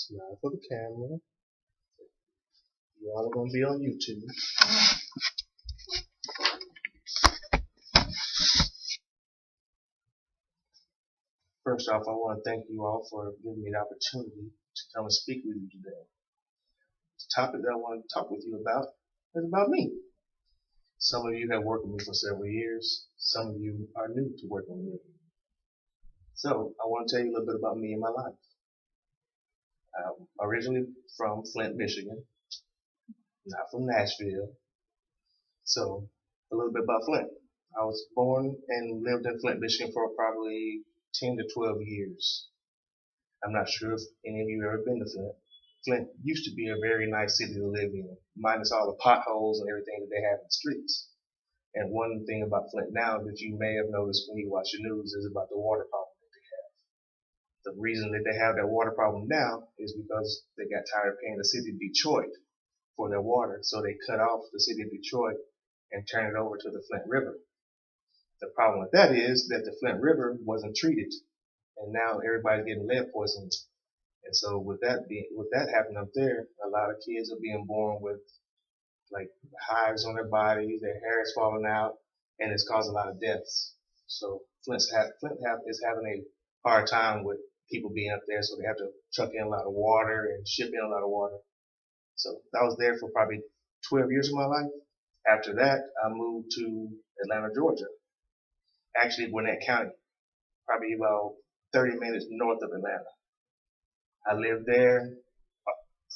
Smile for the camera. You all are going to be on YouTube. First off, I want to thank you all for giving me the opportunity to come and speak with you today. The topic that I want to talk with you about is about me. Some of you have worked with me for several years. Some of you are new to working with me. So I want to tell you a little bit about me and my life. I'm originally from Flint, Michigan, not from Nashville. So a little bit about Flint. I was born and lived in Flint, Michigan for probably 10 to 12 years. I'm not sure if any of you have ever been to Flint. Flint used to be a very nice city to live in, minus all the potholes and everything that they have in the streets. And one thing about Flint now that you may have noticed when you watch the news is about the water problem that they have. The reason that they have that water problem now is because they got tired of paying the city of Detroit for their water, so they cut off the city of Detroit and turned it over to the Flint River. The problem with that is that the Flint River wasn't treated, and now everybody's getting lead poisoning. And so with that happening up there, a lot of kids are being born with like hives on their bodies, their hair is falling out, and it's caused a lot of deaths. So Flint is having a hard time with people being up there, so they have to truck in a lot of water and ship in a lot of water. So I was there for probably 12 years of my life. After that, I moved to Atlanta, Georgia. Actually, Gwinnett County, probably about 30 minutes north of Atlanta. I lived there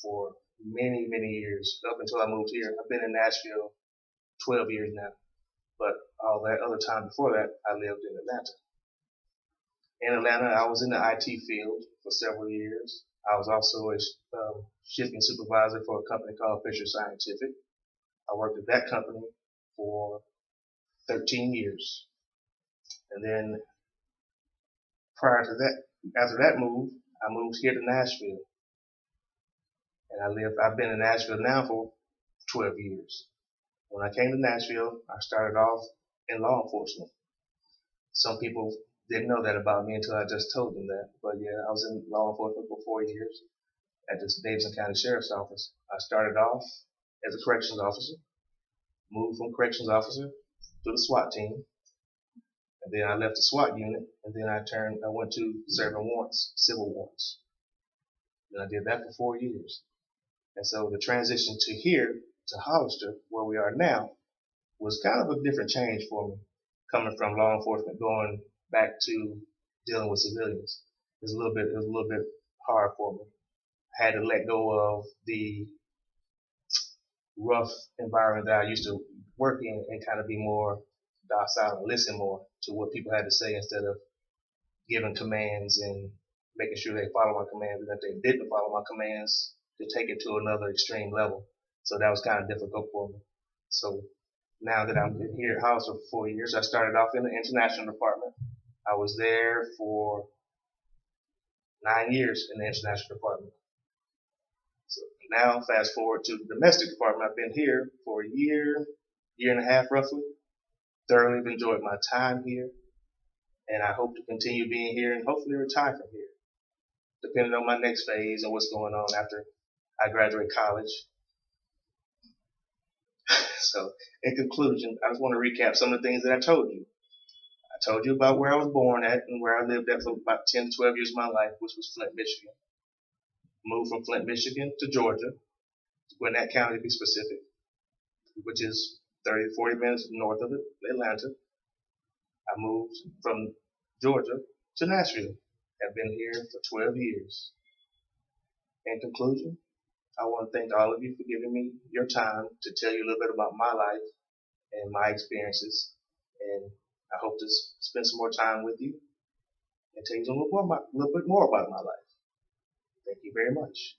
for many, many years, up until I moved here. I've been in Nashville 12 years now, but all that other time before that, I lived in Atlanta. In Atlanta, I was in the IT field for several years. I was also a shipping supervisor for a company called Fisher Scientific. I worked at that company for 13 years. And then prior to that, after that move, I moved here to Nashville. And I've been in Nashville now for 12 years. When I came to Nashville, I started off in law enforcement. Some people didn't know that about me until I just told them that. But yeah, I was in law enforcement for 4 years at the Davidson County Sheriff's Office. I started off as a corrections officer, moved from corrections officer to the SWAT team, and then I left the SWAT unit, and then I went to serving warrants, civil warrants. And I did that for 4 years. And so the transition to here, to Hollister, where we are now, was kind of a different change for me, coming from law enforcement going back to dealing with civilians. It was a little bit hard for me. I had to let go of the rough environment that I used to work in and kind of be more docile and listen more to what people had to say instead of giving commands and making sure they follow my commands. And if they didn't follow my commands, to take it to another extreme level. So that was kind of difficult for me. So now that I'm here at Hollister for 4 years, I started off in the international department. I was there for 9 years in the international department. So now fast forward to the domestic department. I've been here for a year and a half roughly. Thoroughly enjoyed my time here, and I hope to continue being here and hopefully retire from here, depending on my next phase and what's going on after I graduate college. So in conclusion, I just want to recap some of the things that I told you. I told you about where I was born at and where I lived at for about 10 to 12 years of my life, which was Flint, Michigan. Moved from Flint, Michigan to Georgia, Gwinnett County to be specific, which is 30 to 40 minutes north of Atlanta. I moved from Georgia to Nashville. I've been here for 12 years. In conclusion, I want to thank all of you for giving me your time to tell you a little bit about my life and my experiences. And I hope to spend some more time with you and tell you a little bit more about my life. Thank you very much.